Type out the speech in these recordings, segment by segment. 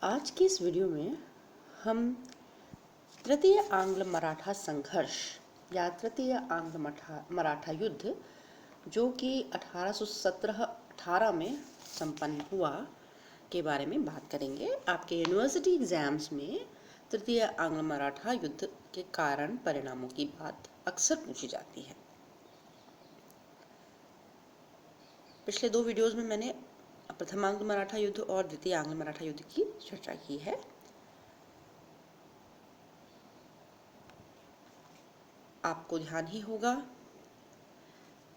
आज की इस वीडियो में हम तृतीय आंग्ल मराठा संघर्ष या तृतीय आंग्ल मराठा युद्ध जो कि 1817-18 में संपन्न हुआ के बारे में बात करेंगे। आपके यूनिवर्सिटी एग्जाम्स में तृतीय आंग्ल मराठा युद्ध के कारण परिणामों की बात अक्सर पूछी जाती है। पिछले 2 वीडियोस में मैंने प्रथम आंग्ल मराठा युद्ध और द्वितीय आंग्ल मराठा युद्ध की चर्चा की है। आपको ध्यान ही होगा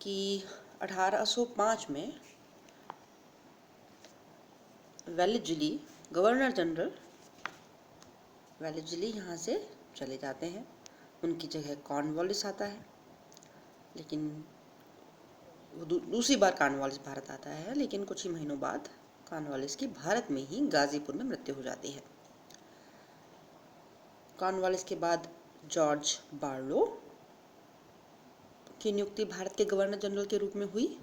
कि 1805 में वेलिस्ली गवर्नर जनरल वेलिस्ली यहाँ से चले जाते हैं। उनकी जगह कॉर्नवालिस आता है, लेकिन वो दूसरी बार कॉर्नवालिस भारत आता है, लेकिन कुछ ही महीनों बाद कॉर्नवालिस की भारत में ही गाजीपुर में मृत्यु हो जाती है। कॉर्नवालिस के बाद जॉर्ज बार्लो की नियुक्ति भारत के गवर्नर जनरल के रूप में हुई।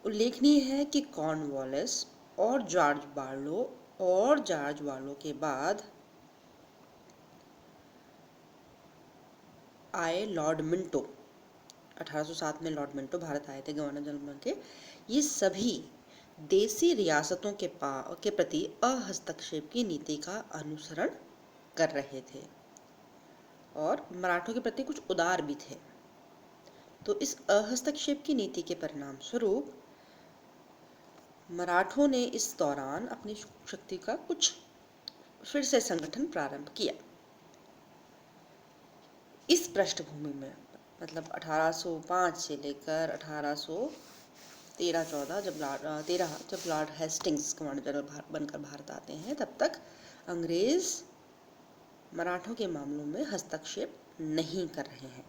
उल्लेखनीय है कि कॉर्नवालिस और जॉर्ज बार्लो के बाद आए लॉर्ड मिंटो। 1807 में लॉर्ड मिंटो भारत आए थे गवर्नर जनरल के। ये सभी देसी रियासतों के प्रति अहस्तक्षेप की नीति का अनुसरण कर रहे थे और मराठों के प्रति कुछ उदार भी थे। तो इस अहस्तक्षेप की नीति के परिणाम स्वरूप मराठों ने इस दौरान अपनी शक्ति का कुछ फिर से संगठन प्रारंभ किया। इस पृष्ठभूमि में मतलब 1805 से लेकर 1813-14 जब लॉर्ड हेस्टिंग्स कमांडर जनरल बनकर भारत आते हैं, तब तक अंग्रेज मराठों के मामलों में हस्तक्षेप नहीं कर रहे हैं।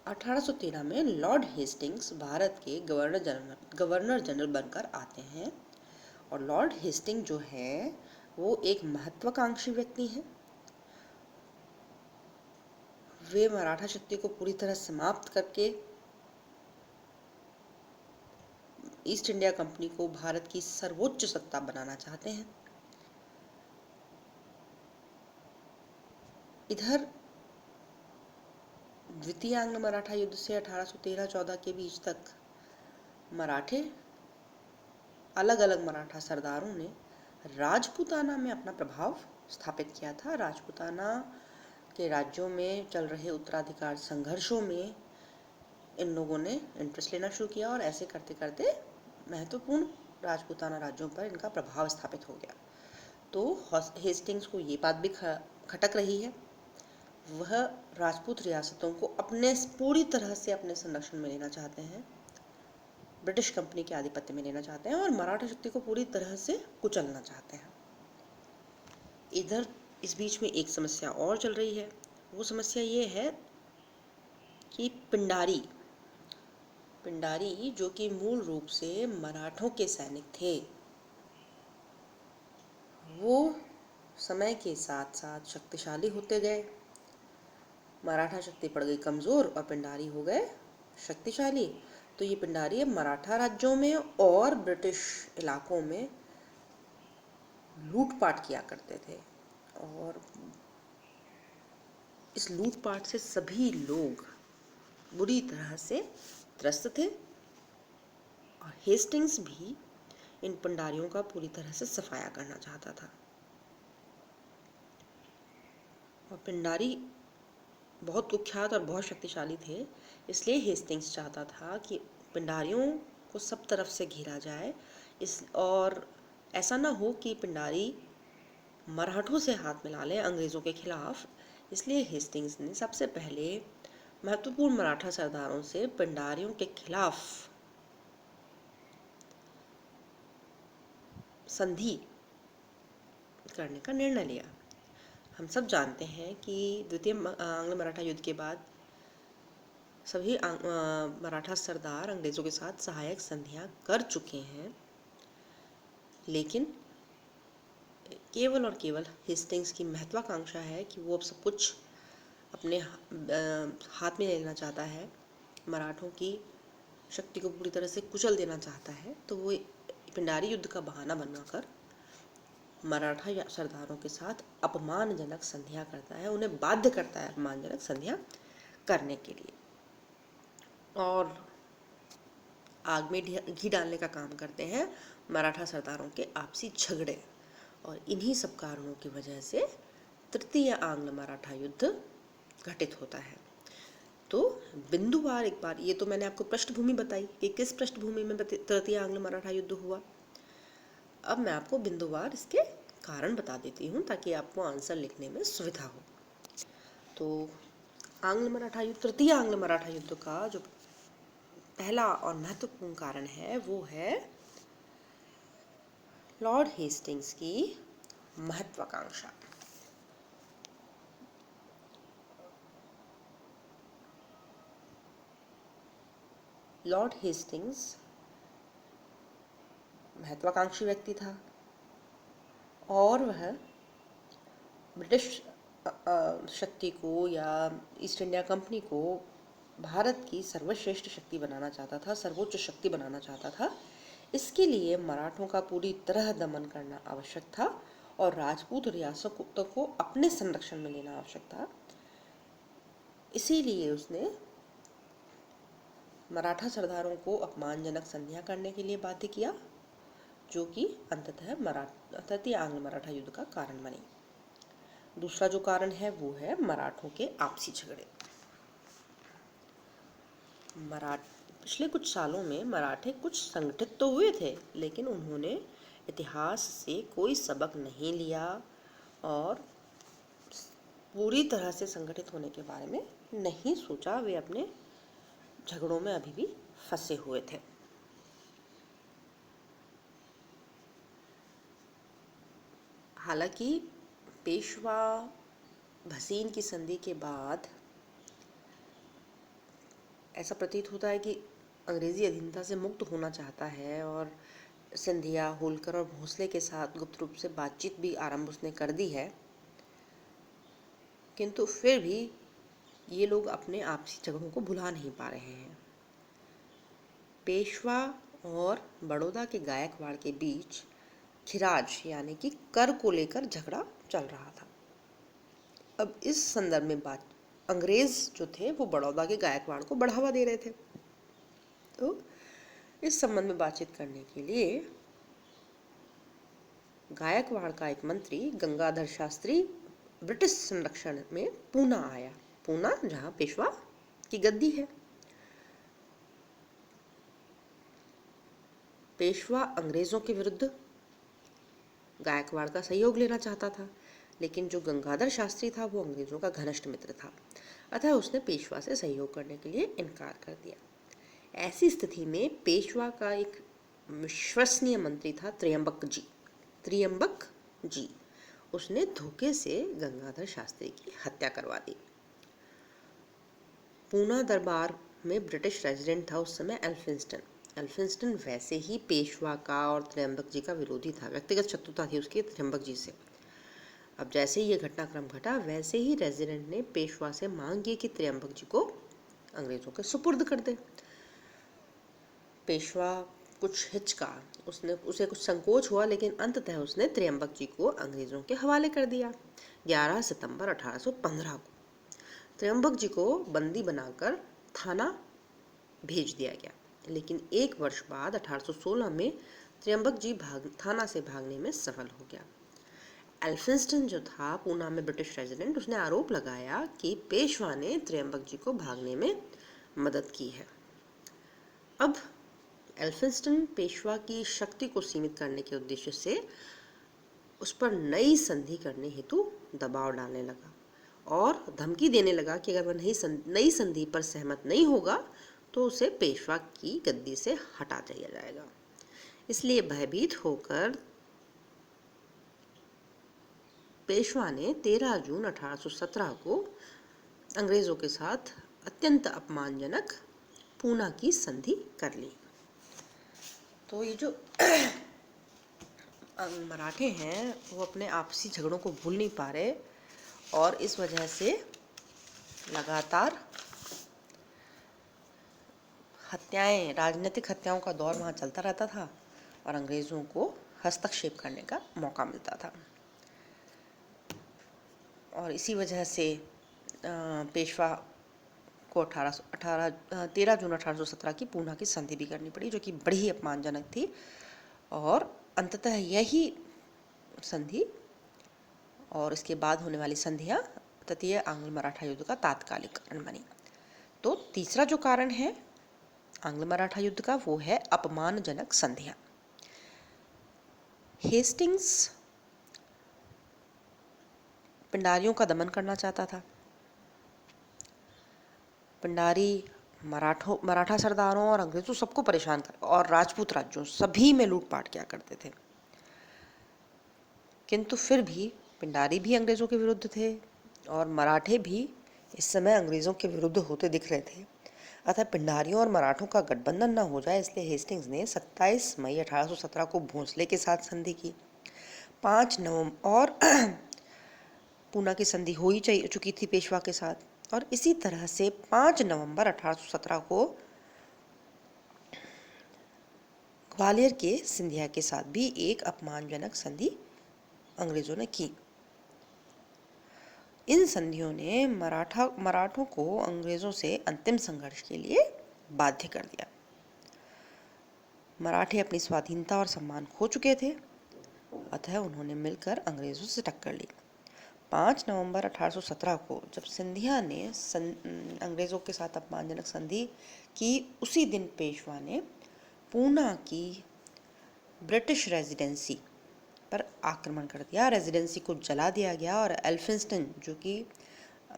1813 में लॉर्ड हेस्टिंग्स भारत के गवर्नर जनरल बनकर आते हैं और लॉर्ड हेस्टिंग्स जो है वो एक महत्वाकांक्षी व्यक्ति हैं। वे मराठा शक्ति को पूरी तरह समाप्त करके ईस्ट इंडिया कंपनी को भारत की सर्वोच्च सत्ता बनाना चाहते हैं। इधर द्वितीय आंग्ल मराठा युद्ध से 1813-14 के बीच तक अलग अलग मराठा सरदारों ने राजपूताना में अपना प्रभाव स्थापित किया था। राजपूताना के राज्यों में चल रहे उत्तराधिकार संघर्षों में इन लोगों ने इंटरेस्ट लेना शुरू किया और ऐसे करते करते महत्वपूर्ण राजपूताना राज्यों पर इनका प्रभाव स्थापित हो गया। तो हेस्टिंग्स को ये बात भी खटक रही है, वह राजपूत रियासतों को पूरी तरह से अपने संरक्षण में लेना चाहते हैं, ब्रिटिश कंपनी के आधिपत्य में लेना चाहते हैं और मराठा शक्ति को पूरी तरह से कुचलना चाहते हैं। इधर इस बीच में एक समस्या और चल रही है। वो समस्या ये है कि पिंडारी जो कि मूल रूप से मराठों के सैनिक थे, वो समय के साथ साथ शक्तिशाली होते गए। मराठा शक्ति पड़ गई कमजोर और पिंडारी हो गए शक्तिशाली। तो ये पिंडारी मराठा राज्यों में और ब्रिटिश इलाकों में लूटपाट किया करते थे और इस लूटपाट से सभी लोग बुरी तरह से त्रस्त थे और हेस्टिंग्स भी इन पिंडारियों का पूरी तरह से सफाया करना चाहता था। और पिंडारी बहुत कुख्यात और बहुत शक्तिशाली थे, इसलिए हेस्टिंग्स चाहता था कि पिंडारियों को सब तरफ से घेरा जाए और ऐसा ना हो कि पिंडारी मराठों से हाथ मिला लें अंग्रेज़ों के खिलाफ। इसलिए हेस्टिंग्स ने सबसे पहले महत्वपूर्ण मराठा सरदारों से पिंडारियों के खिलाफ संधि करने का निर्णय लिया। हम सब जानते हैं कि द्वितीय आंग्ल मराठा युद्ध के बाद सभी मराठा सरदार अंग्रेज़ों के साथ सहायक संधियां कर चुके हैं, लेकिन केवल और केवल हेस्टिंग्स की महत्वाकांक्षा है कि वो अब सब कुछ अपने हाथ में लेना चाहता है, मराठों की शक्ति को पूरी तरह से कुचल देना चाहता है। तो वो पिंडारी युद्ध का बहाना बनाकर मराठा सरदारों के साथ अपमानजनक संधियां करता है, उन्हें बाध्य करता है अपमानजनक संधियां करने के लिए, और आग में घी डालने का काम करते हैं मराठा सरदारों के आपसी झगड़े। और इन्हीं सब कारणों की वजह से तृतीय आंग्ल मराठा युद्ध घटित होता है। तो बिंदुवार, एक बार ये तो मैंने आपको पृष्ठभूमि बताई कि किस पृष्ठभूमि में तृतीय आंग्ल मराठा युद्ध हुआ। अब मैं आपको बिंदुवार इसके कारण बता देती हूँ ताकि आपको आंसर लिखने में सुविधा हो। तो आंग्ल मराठा युद्ध, तृतीय आंग्ल मराठा युद्ध का जो पहला और महत्वपूर्ण कारण है वो है लॉर्ड हेस्टिंग्स की महत्वाकांक्षा। लॉर्ड हेस्टिंग्स महत्वाकांक्षी व्यक्ति था और वह ब्रिटिश शक्ति को या ईस्ट इंडिया कंपनी को भारत की सर्वश्रेष्ठ शक्ति बनाना चाहता था, सर्वोच्च शक्ति बनाना चाहता था। इसके लिए मराठों का पूरी तरह दमन करना आवश्यक था और राजपूत रियासतों को अपने संरक्षण में लेना आवश्यक था। इसीलिए उसने मराठा सरदारों को अपमानजनक संधियां करने के लिए बाध्य किया, जो कि अंततः तृतीय आंग्ल मराठा युद्ध का कारण बनी। दूसरा जो कारण है वो है मराठों के आपसी झगड़े। पिछले कुछ सालों में मराठे कुछ संगठित तो हुए थे, लेकिन उन्होंने इतिहास से कोई सबक नहीं लिया और पूरी तरह से संगठित होने के बारे में नहीं सोचा। वे अपने झगड़ों में अभी भी फंसे हुए थे। हालांकि पेशवा भसीन की संधि के बाद ऐसा प्रतीत होता है कि अंग्रेजी अधीनता से मुक्त होना चाहता है और सिंधिया, होलकर और भोसले के साथ गुप्त रूप से बातचीत भी आरंभ उसने कर दी है, किंतु फिर भी ये लोग अपने आपसी झगड़ों को भुला नहीं पा रहे हैं। पेशवा और बड़ौदा के गायकवाड़ के बीच खिराज यानी कि कर को लेकर झगड़ा चल रहा था। अब इस संदर्भ में अंग्रेज जो थे वो बड़ौदा के गायकवाड़ को बढ़ावा दे रहे थे। तो इस संबंध में बातचीत करने के लिए गायकवाड़ का एक मंत्री गंगाधर शास्त्री ब्रिटिश संरक्षण में पूना आया। पूना जहां पेशवा की गद्दी है। पेशवा अंग्रेजों के विरुद्ध गायकवाड़ का सहयोग लेना चाहता था, लेकिन जो गंगाधर शास्त्री था वो अंग्रेजों का घनिष्ठ मित्र था, अतः उसने पेशवा से सहयोग करने के लिए इनकार कर दिया। ऐसी स्थिति में पेशवा का एक विश्वसनीय मंत्री था त्र्यंबक जी। उसने धोखे से गंगाधर शास्त्री की हत्या करवा दी। पूना दरबार में ब्रिटिश रेजिडेंट था उस समय एल्फिंस्टन वैसे ही पेशवा का और त्र्यंबक जी का विरोधी था, व्यक्तिगत शत्रुता थी उसकी त्र्यंबक जी से। अब जैसे ही ये घटनाक्रम घटा, वैसे ही रेजिडेंट ने पेशवा से मांग की कि त्र्यंबक जी को अंग्रेजों के सुपुर्द कर दे। पेशवा कुछ हिचका, उसे कुछ संकोच हुआ, लेकिन अंततः उसने त्र्यंबक जी को अंग्रेजों के हवाले कर दिया। 11 सितंबर 1815 को त्र्यंबक जी को बंदी बनाकर थाना भेज दिया गया, लेकिन एक वर्ष बाद 1816 में त्र्यंबक जी थाना से भागने में सफल हो गया। एल्फिंस्टन जो था पूना में ब्रिटिश रेजिडेंट, उसने आरोप लगाया कि पेशवा ने त्र्यंबक जी को भागने में मदद की है। अब एल्फिंस्टन पेशवा की शक्ति को सीमित करने के उद्देश्य से उस पर नई संधि करने हेतु दबाव डालने लगा और धमकी देने लगा कि अगर वह नई संधि पर सहमत नहीं होगा तो उसे पेशवा की गद्दी से हटा दिया जाएगा। इसलिए भयभीत होकर पेशवा ने 13 जून 1817 को अंग्रेजों के साथ अत्यंत अपमानजनक पूना की संधि कर ली। तो ये जो मराठे हैं वो अपने आपसी झगड़ों को भूल नहीं पा रहे और इस वजह से लगातार हत्याएं, राजनीतिक हत्याओं का दौर वहाँ चलता रहता था और अंग्रेज़ों को हस्तक्षेप करने का मौका मिलता था। और इसी वजह से पेशवा को 13 जून 1817 की पूना की संधि भी करनी पड़ी, जो कि बड़ी अपमानजनक थी। और अंततः यही संधि और इसके बाद होने वाली संधियां तृतीय आंग्ल मराठा युद्ध का तात्कालिक कारण बनी। तो तीसरा जो कारण है आंग्ल मराठा युद्ध का, वो है अपमानजनक संधियां। हेस्टिंग्स पिंडारियों का दमन करना चाहता था। पिंडारी मराठा सरदारों और अंग्रेजों सबको परेशान कर, और राजपूत राज्यों सभी में लूटपाट किया करते थे। किंतु फिर भी पिंडारी भी अंग्रेजों के विरुद्ध थे और मराठे भी इस समय अंग्रेजों के विरुद्ध होते दिख रहे थे। अतः पिंडारियों और मराठों का गठबंधन न हो जाए, इसलिए हेस्टिंग्स ने 27 मई 1817 को भोंसले के साथ संधि की। 5 नवंबर और पूना की संधि हो ही चुकी थी पेशवा के साथ, और इसी तरह से 5 नवंबर 1817 को ग्वालियर के सिंधिया के साथ भी एक अपमानजनक संधि अंग्रेजों ने की। इन संधियों ने मराठों को अंग्रेजों से अंतिम संघर्ष के लिए बाध्य कर दिया। मराठे अपनी स्वाधीनता और सम्मान खो चुके थे, अतः उन्होंने मिलकर अंग्रेजों से टक्कर ली। 5 नवंबर 1817 को जब सिंधिया ने अंग्रेजों के साथ अपमानजनक संधि की, उसी दिन पेशवा ने पूना की ब्रिटिश रेजिडेंसी पर आक्रमण कर दिया। रेजिडेंसी को जला दिया गया और एल्फिंस्टन, जो कि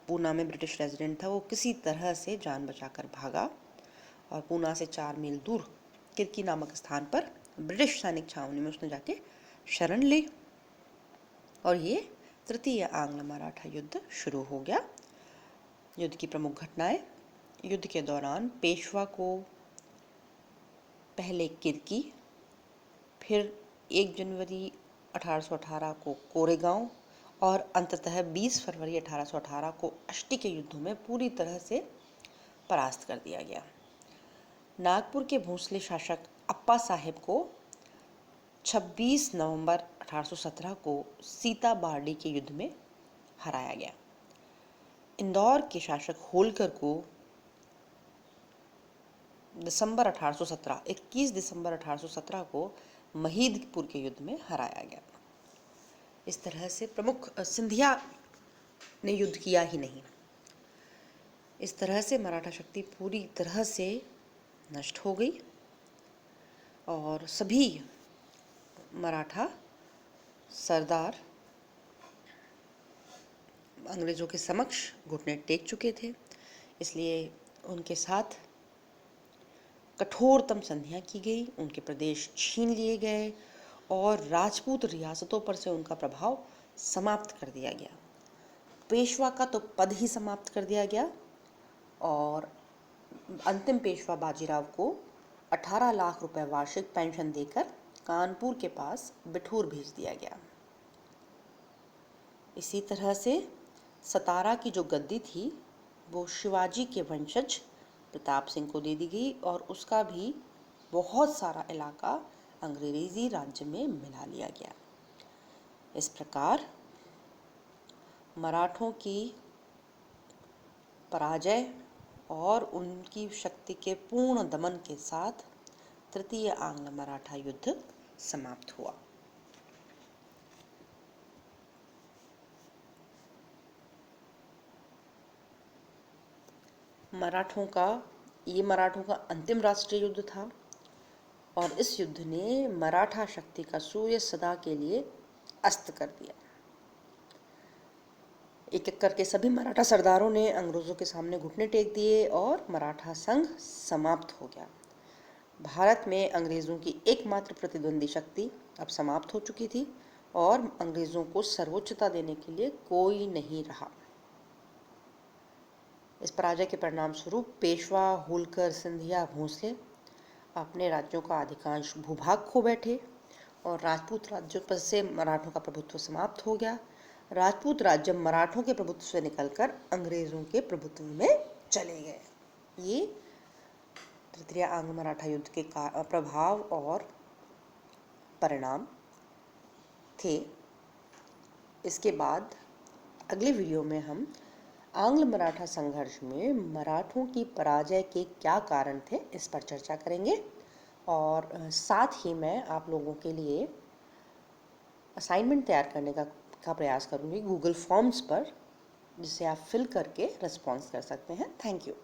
पूना में ब्रिटिश रेजिडेंट था, वो किसी तरह से जान बचाकर भागा और पूना से 4 मील दूर किरकी नामक स्थान पर ब्रिटिश सैनिक छावनी में उसने जाके शरण ली और ये तृतीय आंग्ल मराठा युद्ध शुरू हो गया। युद्ध की प्रमुख घटनाएं: युद्ध के दौरान पेशवा को पहले किरकी, फिर 1 जनवरी 1818 को कोरेगांव और अंततः 20 फरवरी 1818 को अष्टी के युद्धों में पूरी तरह से परास्त कर दिया गया। नागपुर के भोंसले शासक अप्पा साहेब को 26 नवंबर 1817 को सीता बार्डी के युद्ध में हराया गया। इंदौर के शासक होलकर को 21 दिसंबर 1817 को महीदपुर के युद्ध में हराया गया। इस तरह से प्रमुख सिंधिया ने युद्ध किया ही नहीं। इस तरह से मराठा शक्ति पूरी तरह से नष्ट हो गई और सभी मराठा सरदार अंग्रेजों के समक्ष घुटने टेक चुके थे। इसलिए उनके साथ कठोरतम संधियां की गई, उनके प्रदेश छीन लिए गए और राजपूत रियासतों पर से उनका प्रभाव समाप्त कर दिया गया। पेशवा का तो पद ही समाप्त कर दिया गया और अंतिम पेशवा बाजीराव को 18 लाख रुपए वार्षिक पेंशन देकर कानपुर के पास बिठूर भेज दिया गया। इसी तरह से सतारा की जो गद्दी थी वो शिवाजी के वंशज प्रताप सिंह को दे दी गई और उसका भी बहुत सारा इलाका अंग्रेजी राज्य में मिला लिया गया। इस प्रकार मराठों की पराजय और उनकी शक्ति के पूर्ण दमन के साथ तृतीय आंग्ल मराठा युद्ध समाप्त हुआ। मराठों का अंतिम राष्ट्रीय युद्ध था और इस युद्ध ने मराठा शक्ति का सूर्य सदा के लिए अस्त कर दिया। एक एक करके सभी मराठा सरदारों ने अंग्रेजों के सामने घुटने टेक दिए और मराठा संघ समाप्त हो गया। भारत में अंग्रेजों की एकमात्र प्रतिद्वंदी शक्ति अब समाप्त हो चुकी थी और अंग्रेजों को सर्वोच्चता देने के लिए कोई नहीं रहा। इस पराजय के परिणाम स्वरूप पेशवा, होलकर, सिंधिया, भोंसले अपने राज्यों का अधिकांश भूभाग खो बैठे और राजपूत राज्यों पर से मराठों का प्रभुत्व समाप्त हो गया। राजपूत राज्य मराठों के प्रभुत्व से निकलकर अंग्रेजों के प्रभुत्व में चले गए। ये तृतीय आंग्ल मराठा युद्ध के प्रभाव और परिणाम थे। इसके बाद अगले वीडियो में हम आंग्ल मराठा संघर्ष में मराठों की पराजय के क्या कारण थे इस पर चर्चा करेंगे। और साथ ही मैं आप लोगों के लिए असाइनमेंट तैयार करने का प्रयास करूँगी गूगल फॉर्म्स पर, जिसे आप फिल करके रिस्पॉन्स कर सकते हैं। Thank you.